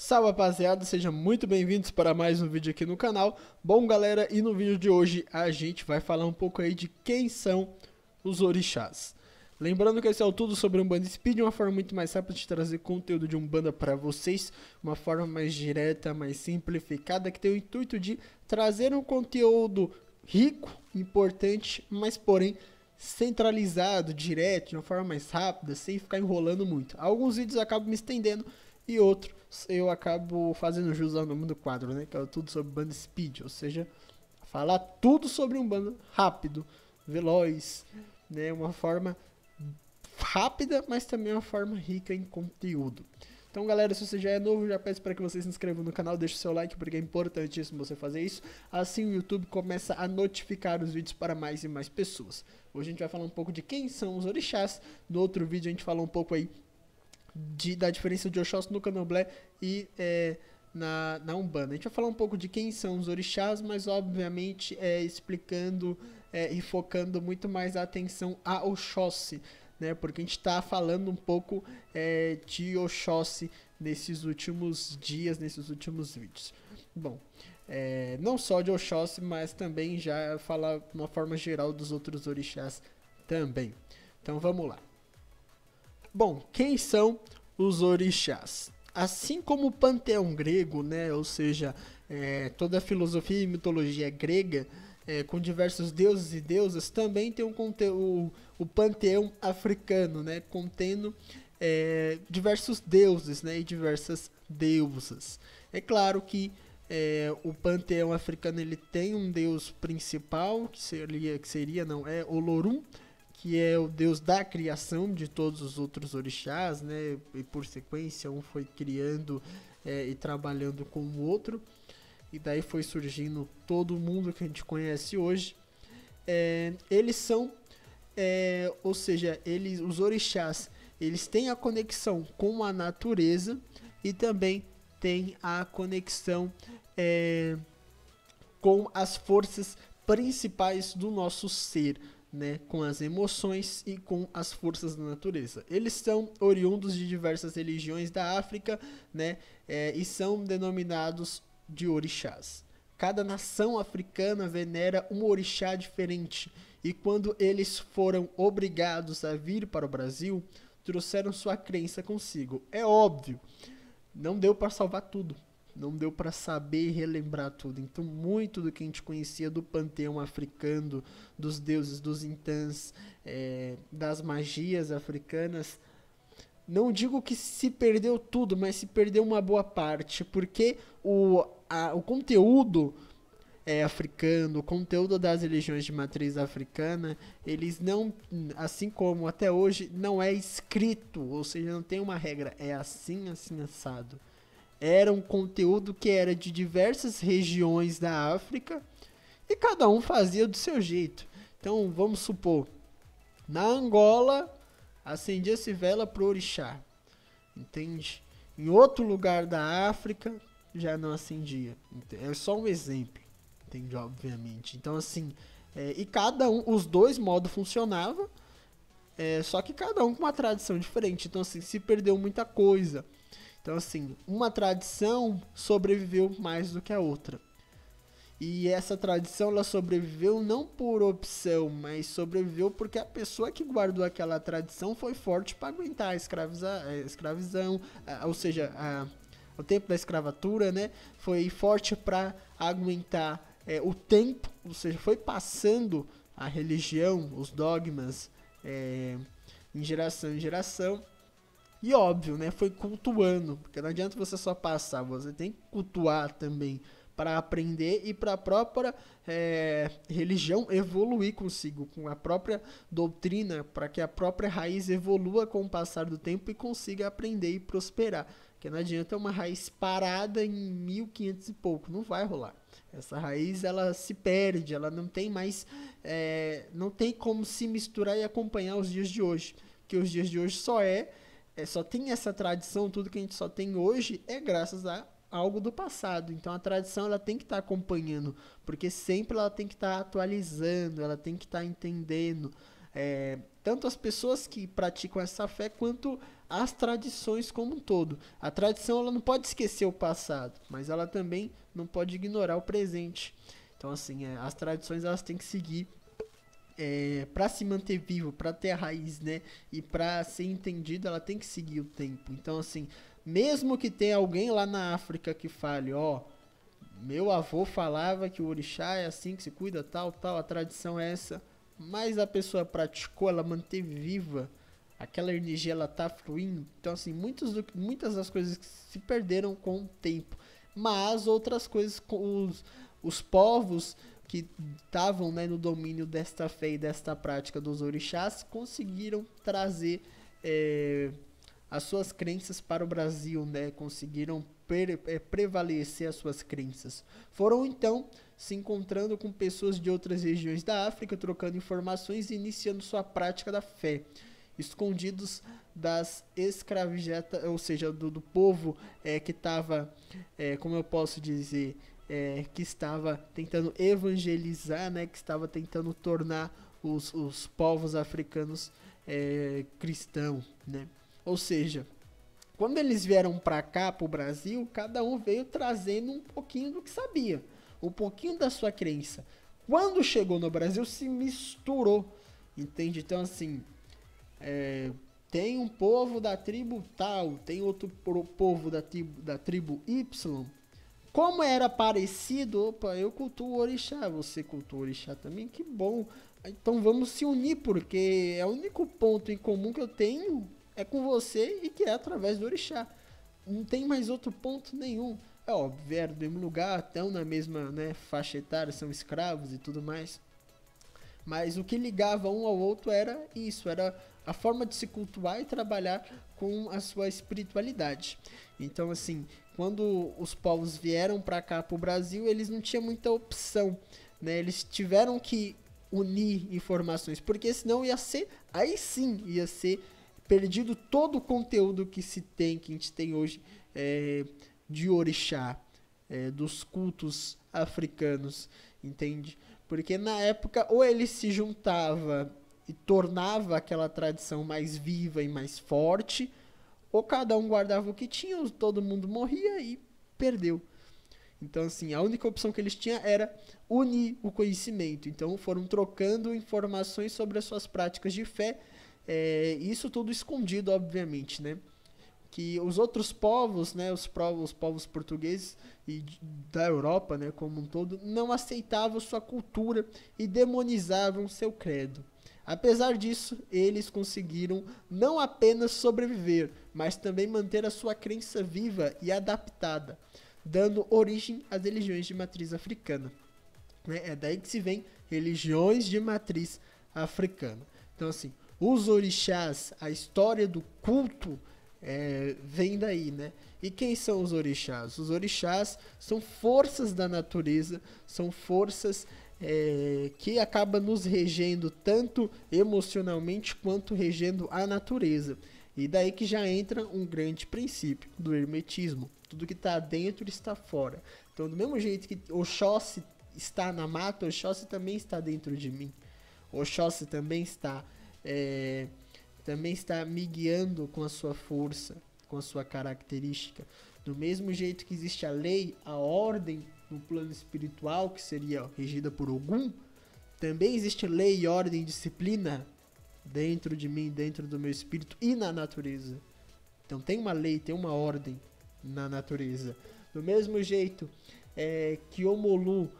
Salve rapaziada, sejam muito bem-vindos para mais um vídeo aqui no canal. Bom galera, e no vídeo de hoje a gente vai falar um pouco aí de quem são os orixás. Lembrando que esse é o Tudo sobre Umbanda Speed, uma forma muito mais rápida de trazer conteúdo de Umbanda para vocês, uma forma mais direta, mais simplificada, que tem o intuito de trazer um conteúdo rico, importante, mas porém centralizado, direto, de uma forma mais rápida, sem ficar enrolando muito. Alguns vídeos acabam me estendendo e outros eu acabo fazendo jus ao nome do quadro, né? Que é tudo sobre Umbanda Speed, ou seja, falar tudo sobre Umbanda rápido, veloz, né? Uma forma rápida, mas também uma forma rica em conteúdo. Então galera, se você já é novo, já peço para que você se inscreva no canal, deixe o seu like, porque é importantíssimo você fazer isso. Assim o YouTube começa a notificar os vídeos para mais e mais pessoas. Hoje a gente vai falar um pouco de quem são os orixás. No outro vídeo a gente falou um pouco aí da diferença de Oxóssi no Candomblé e na Umbanda. A gente vai falar um pouco de quem são os orixás, mas obviamente explicando e focando muito mais a atenção a Oxóssi, né? Porque a gente está falando um pouco de Oxóssi nesses últimos dias, nesses últimos vídeos. Bom, não só de Oxóssi, mas também já falar de uma forma geral dos outros orixás também. Então vamos lá. Bom, quem são os orixás? Assim como o panteão grego, né, ou seja, toda a filosofia e mitologia grega, com diversos deuses e deusas, também tem o panteão africano, né, contendo diversos deuses, né, e diversas deusas. É claro que o panteão africano ele tem um deus principal, que seria Olorum, que é o deus da criação de todos os outros orixás, né? E por sequência um foi criando e trabalhando com o outro, e daí foi surgindo todo mundo que a gente conhece hoje. Eles são, ou seja, os orixás, eles têm a conexão com a natureza e também têm a conexão com as forças principais do nosso ser, né, com as emoções e com as forças da natureza. Eles são oriundos de diversas religiões da África, né, e são denominados de orixás. Cada nação africana venera um orixá diferente, e quando eles foram obrigados a vir para o Brasil, trouxeram sua crença consigo. É óbvio, não deu para salvar tudo. Não deu para saber e relembrar tudo. Então, muito do que a gente conhecia do panteão africano, dos deuses, dos intãs, das magias africanas, não digo que se perdeu tudo, mas se perdeu uma boa parte, porque o conteúdo africano, o conteúdo das religiões de matriz africana, eles não, assim como até hoje, não é escrito, ou seja, não tem uma regra, é assim, assim, assado. Era um conteúdo que era de diversas regiões da África e cada um fazia do seu jeito. Então, vamos supor, na Angola, acendia-se vela pro orixá, entende? Em outro lugar da África, já não acendia. É só um exemplo, entende? Obviamente. Então, assim, e cada um, os dois modos funcionavam, só que cada um com uma tradição diferente. Então, assim, se perdeu muita coisa. Então, assim, uma tradição sobreviveu mais do que a outra. E essa tradição, ela sobreviveu não por opção, mas sobreviveu porque a pessoa que guardou aquela tradição foi forte para aguentar a escravidão, ou seja, o tempo da escravatura, né? Foi forte para aguentar o tempo, ou seja, foi passando a religião, os dogmas, em geração em geração. E óbvio, né, foi cultuando, porque não adianta você só passar, você tem que cultuar também para aprender e para a própria religião evoluir consigo, com a própria doutrina, para que a própria raiz evolua com o passar do tempo e consiga aprender e prosperar. Porque não adianta uma raiz parada em 1500 e pouco, não vai rolar. Essa raiz, ela se perde, ela não tem mais, não tem como se misturar e acompanhar os dias de hoje, porque os dias de hoje só tem essa tradição, tudo que a gente só tem hoje é graças a algo do passado. Então a tradição ela tem que estar acompanhando, porque sempre ela tem que estar atualizando, ela tem que estar entendendo. Tanto as pessoas que praticam essa fé, quanto as tradições como um todo. A tradição ela não pode esquecer o passado, mas ela também não pode ignorar o presente. Então, assim, as tradições elas têm que seguir para se manter vivo, para ter a raiz, né? E para ser entendida, ela tem que seguir o tempo. Então, assim, mesmo que tenha alguém lá na África que fale, ó, meu avô falava que o orixá é assim que se cuida, tal, tal, a tradição é essa, mas a pessoa praticou, ela manteve viva, aquela energia ela tá fluindo. Então, assim, muitas das coisas se perderam com o tempo, mas outras coisas, os povos que estavam, né, no domínio desta fé e desta prática dos orixás conseguiram trazer as suas crenças para o Brasil, né? Conseguiram prevalecer as suas crenças. Foram então se encontrando com pessoas de outras regiões da África, trocando informações e iniciando sua prática da fé, escondidos das escravizatas, ou seja, do povo que estava, como eu posso dizer, que estava tentando evangelizar, né, que estava tentando tornar os povos africanos cristãos, né? Ou seja, quando eles vieram para cá, para o Brasil, cada um veio trazendo um pouquinho do que sabia, um pouquinho da sua crença. Quando chegou no Brasil, se misturou, entende? Então, assim, tem um povo da tribo tal, tem outro povo da tribo Y. Como era parecido, opa, eu cultuo o orixá, você cultua o orixá também, que bom. Então vamos se unir, porque é o único ponto em comum que eu tenho é com você e que é através do orixá. Não tem mais outro ponto nenhum. É óbvio, vieram do mesmo lugar, estão na mesma, né, faixa etária, são escravos e tudo mais. Mas o que ligava um ao outro era isso, era a forma de se cultuar e trabalhar com a sua espiritualidade. Então, assim, quando os povos vieram para cá, para o Brasil, eles não tinham muita opção, né? Eles tiveram que unir informações, porque senão ia ser, aí sim, ia ser perdido todo o conteúdo que se tem, que a gente tem hoje de orixá, dos cultos africanos, entende? Porque na época ou ele se juntava e tornava aquela tradição mais viva e mais forte, ou cada um guardava o que tinha, todo mundo morria e perdeu. Então, assim, a única opção que eles tinham era unir o conhecimento. Então, foram trocando informações sobre as suas práticas de fé, isso tudo escondido, obviamente, né? Que os outros povos, né, os povos portugueses e da Europa, né, como um todo, não aceitavam sua cultura e demonizavam seu credo. Apesar disso, eles conseguiram não apenas sobreviver, mas também manter a sua crença viva e adaptada, dando origem às religiões de matriz africana. É daí que se vem religiões de matriz africana. Então, assim, os orixás, a história do culto, vem daí, né? E quem são os orixás? Os orixás são forças da natureza, são forças que acabam nos regendo tanto emocionalmente quanto regendo a natureza. E daí que já entra um grande princípio do hermetismo. Tudo que está dentro está fora. Então, do mesmo jeito que Oxóssi está na mata, Oxóssi também está dentro de mim. Oxóssi também está me guiando com a sua força, com a sua característica. Do mesmo jeito que existe a lei, a ordem no plano espiritual, que seria regida por Ogum, também existe lei, ordem e disciplina dentro de mim, dentro do meu espírito e na natureza. Então tem uma lei, tem uma ordem na natureza. Do mesmo jeito que Omolu,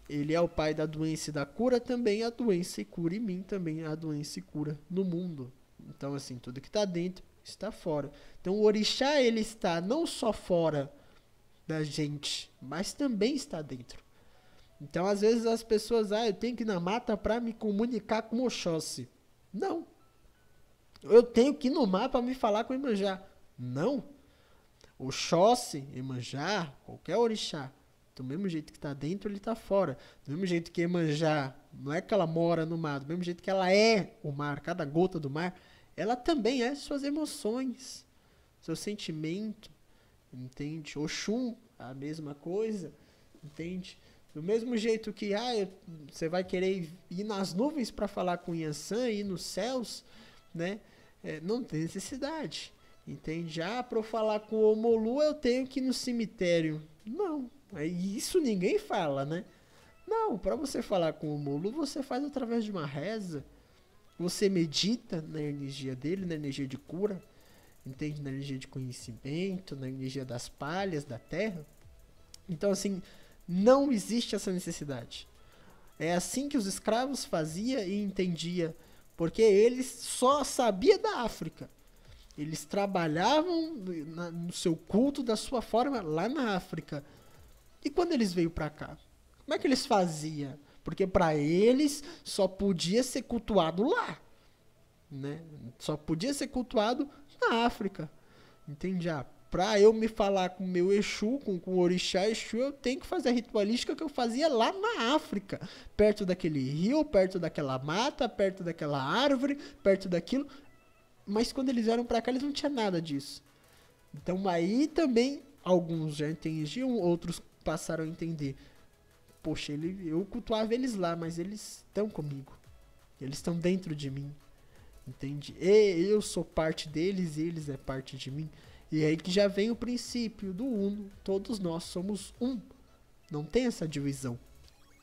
ele é o pai da doença e da cura, também a doença e cura em mim, também a doença e cura no mundo. Então, assim, tudo que está dentro está fora. Então, o orixá, ele está não só fora da gente, mas também está dentro. Então, às vezes as pessoas, eu tenho que ir na mata para me comunicar com o Oxóssi. Não. Eu tenho que ir no mar para me falar com o Iemanjá. Não. Oxóssi, Iemanjá, qualquer orixá, do mesmo jeito que está dentro, ele está fora. Do mesmo jeito que Iemanjá, não é que ela mora no mar, do mesmo jeito que ela é o mar, cada gota do mar, ela também é suas emoções, seu sentimento, entende? Oxum, a mesma coisa, entende? Do mesmo jeito que você vai querer ir nas nuvens para falar com Yansan, ir nos céus, né? Não tem necessidade. Entende? Ah, para eu falar com o Omolu eu tenho que ir no cemitério. Não, isso ninguém fala, né? Não, para você falar com o Omolu você faz através de uma reza. Você medita na energia dele, na energia de cura, entende? Na energia de conhecimento, na energia das palhas da terra. Então, assim, não existe essa necessidade. É assim que os escravos faziam e entendiam, porque eles só sabiam da África. Eles trabalhavam no seu culto da sua forma lá na África. E quando eles veio para cá, como é que eles faziam? Porque para eles só podia ser cultuado lá, né? Só podia ser cultuado na África. Entende? Ah, pra eu me falar com o meu Exu, com o orixá Exu, eu tenho que fazer a ritualística que eu fazia lá na África. Perto daquele rio, perto daquela mata, perto daquela árvore, perto daquilo. Mas quando eles vieram pra cá, eles não tinham nada disso. Então aí também, alguns já entendiam, outros passaram a entender. Poxa, eu cultuava eles lá, mas eles estão comigo. Eles estão dentro de mim. Entende? E eu sou parte deles e eles é parte de mim. E é aí que já vem o princípio do uno. Todos nós somos um. Não tem essa divisão.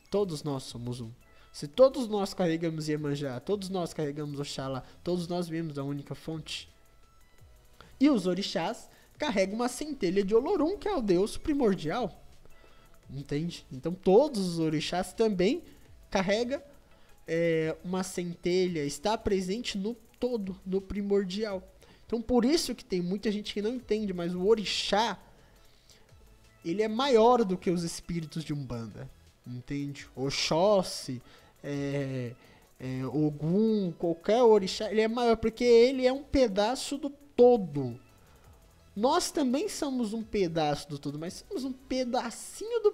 Todos nós somos um. Se todos nós carregamos Iemanjá, todos nós carregamos Oxalá, todos nós vemos a única fonte. E os orixás carregam uma centelha de Olorum, que é o deus primordial. Entende? Então todos os orixás também carregam uma centelha, está presente no todo, no primordial. Então por isso que tem muita gente que não entende, mas o orixá, ele é maior do que os espíritos de Umbanda. Entende? Oxóssi, Ogum, qualquer orixá, ele é maior porque ele é um pedaço do todo. Nós também somos um pedaço do todo, mas somos um pedacinho do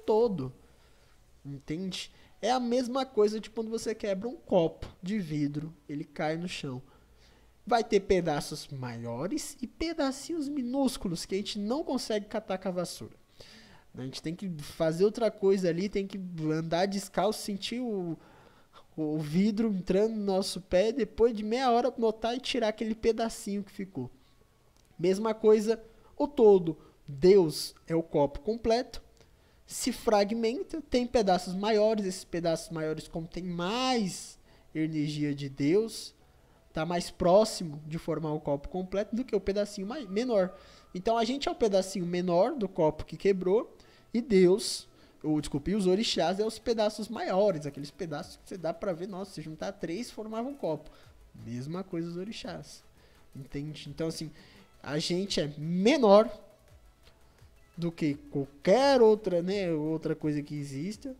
todo. Entende? É a mesma coisa de quando você quebra um copo de vidro, ele cai no chão. Vai ter pedaços maiores e pedacinhos minúsculos que a gente não consegue catar com a vassoura. A gente tem que fazer outra coisa ali, tem que andar descalço, sentir o vidro entrando no nosso pé, depois de meia hora notar e tirar aquele pedacinho que ficou. Mesma coisa, o todo. Deus é o copo completo, se fragmenta, tem pedaços maiores, esses pedaços maiores contêm mais energia de Deus, está mais próximo de formar o copo completo do que o pedacinho menor. Então a gente é o pedacinho menor do copo que quebrou e Deus, e os orixás é os pedaços maiores, aqueles pedaços que você dá para ver, nossa, se juntar 3 formava um copo. Mesma coisa os orixás. Entende? Então assim, a gente é menor do que qualquer outra, né, outra coisa que exista.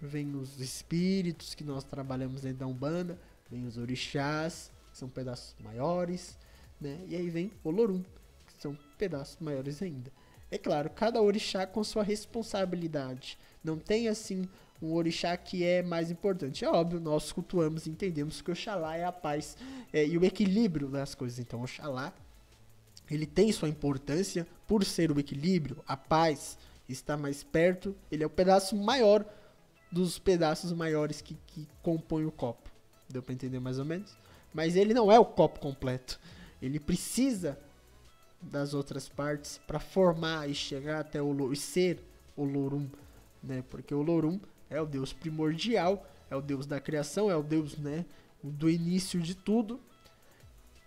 Vem os espíritos que nós trabalhamos dentro da Umbanda, vem os orixás, que são pedaços maiores, né? E aí vem Olorum, que são pedaços maiores ainda. É claro, cada orixá com sua responsabilidade. Não tem assim um orixá que é mais importante. É óbvio, nós cultuamos e entendemos que o Oxalá é a paz e o equilíbrio das coisas. Então, o Oxalá, ele tem sua importância por ser o equilíbrio, a paz, está mais perto. Ele é o pedaço maior dos pedaços maiores que compõem o copo. Deu para entender mais ou menos? Mas ele não é o copo completo. Ele precisa das outras partes para formar e chegar até e ser Olorum, né? Porque Olorum é o Deus primordial, é o Deus da criação, é o Deus, né, do início de tudo.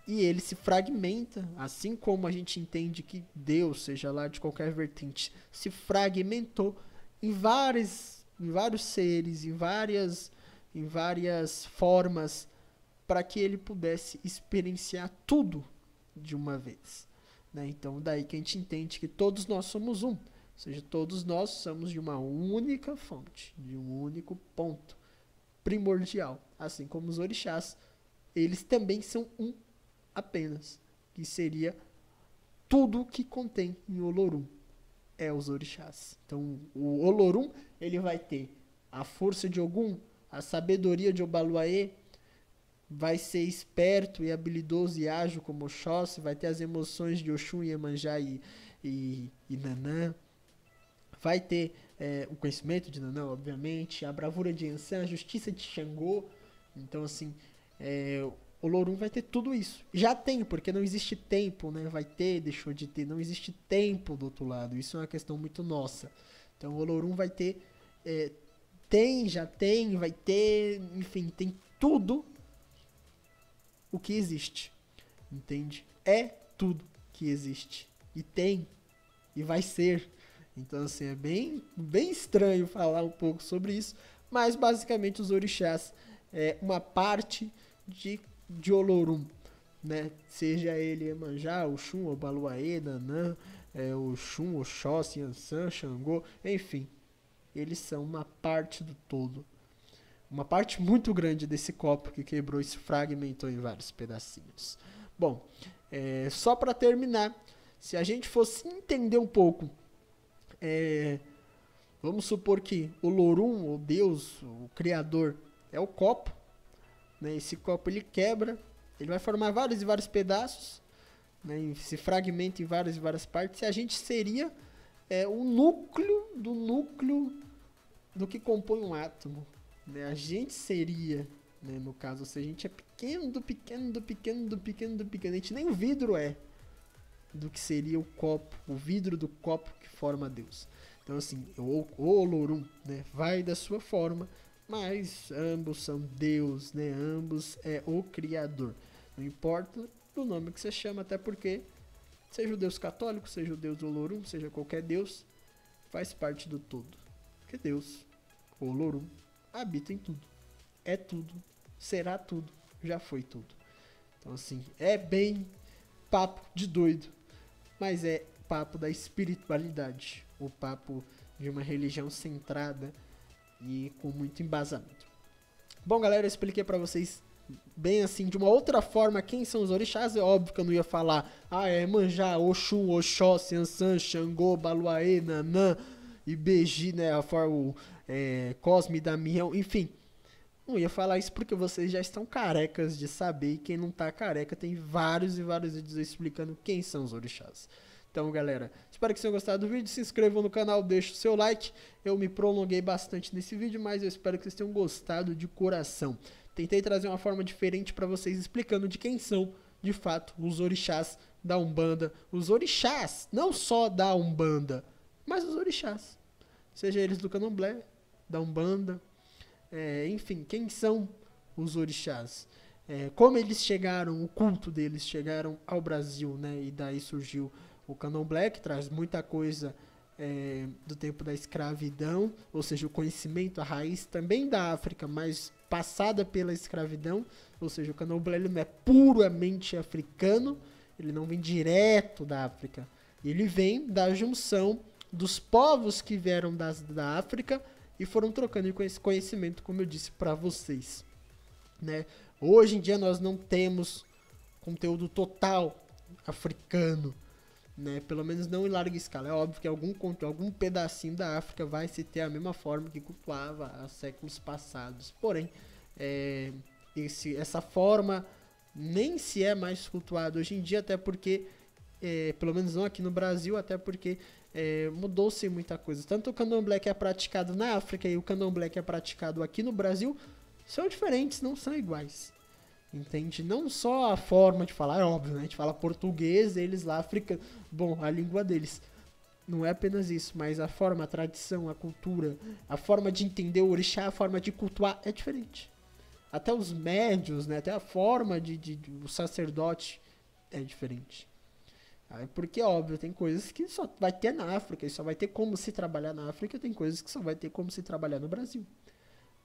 E ele se fragmenta, assim como a gente entende que Deus, seja lá de qualquer vertente, se fragmentou em vários seres, em várias formas, para que ele pudesse experienciar tudo de uma vez. Né? Então, daí que a gente entende que todos nós somos um. Ou seja, todos nós somos de uma única fonte, de um único ponto primordial. Assim como os orixás, eles também são um apenas, que seria tudo que contém em Olorum. É os orixás. Então, o Olorum, ele vai ter a força de Ogum, a sabedoria de Obaluaê, vai ser esperto e habilidoso e ágil como Oxóssi, vai ter as emoções de Oxum, Iemanjá e Nanã, vai ter o conhecimento de Nanã, obviamente, a bravura de Ansan, a justiça de Xangô. Então, assim, Olorum vai ter tudo isso. Já tem, porque não existe tempo, né? Vai ter, deixou de ter. Não existe tempo do outro lado. Isso é uma questão muito nossa. Então o Olorum vai ter... tem, já tem, vai ter... Enfim, tem tudo o que existe. Entende? É tudo que existe. E tem. E vai ser. Então, assim, é bem estranho falar um pouco sobre isso. Mas, basicamente, os orixás é uma parte de Olorum, né? Seja ele Iemanjá, Oxum, Obaluaê, Nanã, Oxum, Oxóssi, Yansan, Xangô, enfim. Eles são uma parte do todo. Uma parte muito grande desse copo que quebrou e se fragmentou em vários pedacinhos. Bom, só para terminar, se a gente fosse entender um pouco, vamos supor que o Lorum, o Deus, o Criador, é o copo, né? Esse copo ele quebra, ele vai formar vários e vários pedaços, né? E se fragmenta em várias e várias partes, e a gente seria o núcleo do que compõe um átomo, né? A gente seria, né, no caso, ou seja, a gente é pequeno, do pequeno, a gente nem o vidro do que seria o copo, o vidro do copo que forma Deus. Então, assim, o Olorum, né, vai da sua forma, mas ambos são Deus, né, ambos é o Criador. Não importa o nome que você chama, até porque, seja o Deus católico, seja o Deus Olorum, seja qualquer Deus, faz parte do todo. Porque Deus, o Olorum, habita em tudo, é tudo, será tudo, já foi tudo. Então, assim, é bem papo de doido, mas é papo da espiritualidade, o papo de uma religião centrada e com muito embasamento. Bom, galera, eu expliquei pra vocês bem assim, de uma outra forma, quem são os orixás. É óbvio que eu não ia falar, Iemanjá, Oxum, Oxóssi, Yansan, Xangô, Baluaê, Nanã, Ibeji, né, Cosme, Damião, enfim. Não ia falar isso porque vocês já estão carecas de saber, e quem não tá careca tem vários e vários vídeos explicando quem são os orixás. Então, galera, espero que vocês tenham gostado do vídeo, se inscrevam no canal, deixem o seu like. Eu me prolonguei bastante nesse vídeo, mas eu espero que vocês tenham gostado de coração. Tentei trazer uma forma diferente para vocês, explicando de quem são, de fato, os orixás da Umbanda. Os orixás, não só da Umbanda, mas os orixás. Seja eles do Candomblé, da Umbanda, enfim, quem são os orixás? Como eles chegaram, o culto deles chegaram ao Brasil, né? E daí surgiu o Candomblé, que traz muita coisa do tempo da escravidão, ou seja, o conhecimento, a raiz também da África, mas passada pela escravidão, ou seja, o Candomblé ele não é puramente africano, ele não vem direto da África, ele vem da junção dos povos que vieram da África e foram trocando esse conhecimento, como eu disse para vocês, né? Hoje em dia nós não temos conteúdo total africano, né? Pelo menos não em larga escala. É óbvio que algum pedacinho da África vai se ter a mesma forma que cultuava há séculos passados. Porém, essa forma nem se é mais cultuada hoje em dia, até porque, pelo menos não aqui no Brasil, até porque mudou-se muita coisa. Tanto o candomblé que é praticado na África e o candomblé que é praticado aqui no Brasil são diferentes, não são iguais. Entende? Não só a forma de falar, é óbvio, né? A gente fala português, eles lá, africano. Bom, a língua deles. Não é apenas isso, mas a forma, a tradição, a cultura, a forma de entender o orixá, a forma de cultuar é diferente. Até os médios, né? Até a forma o sacerdote é diferente. Porque, óbvio, tem coisas que só vai ter na África e só vai ter como se trabalhar na África, tem coisas que só vai ter como se trabalhar no Brasil.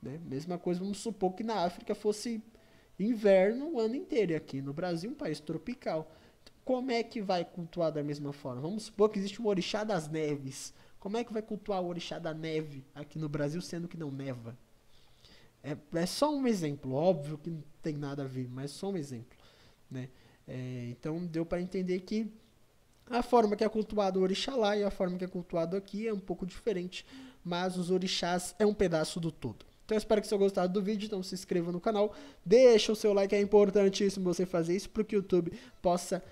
Né? Mesma coisa, vamos supor que na África fosse inverno o ano inteiro, e aqui no Brasil um país tropical. Então, como é que vai cultuar da mesma forma? Vamos supor que existe um orixá das neves. Como é que vai cultuar o orixá da neve aqui no Brasil, sendo que não neva? É só um exemplo, óbvio que não tem nada a ver, mas só um exemplo, né? Então deu para entender que a forma que é cultuado o orixá lá e a forma que é cultuado aqui é um pouco diferente, mas os orixás é um pedaço do todo. Então eu espero que vocês tenham gostado do vídeo, então se inscreva no canal, deixa o seu like, é importantíssimo você fazer isso para que o YouTube possa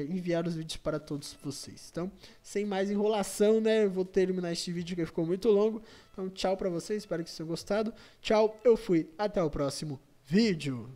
enviar os vídeos para todos vocês. Então, sem mais enrolação, né, eu vou terminar este vídeo que ficou muito longo. Então tchau para vocês, espero que vocês tenham gostado. Tchau, eu fui, até o próximo vídeo.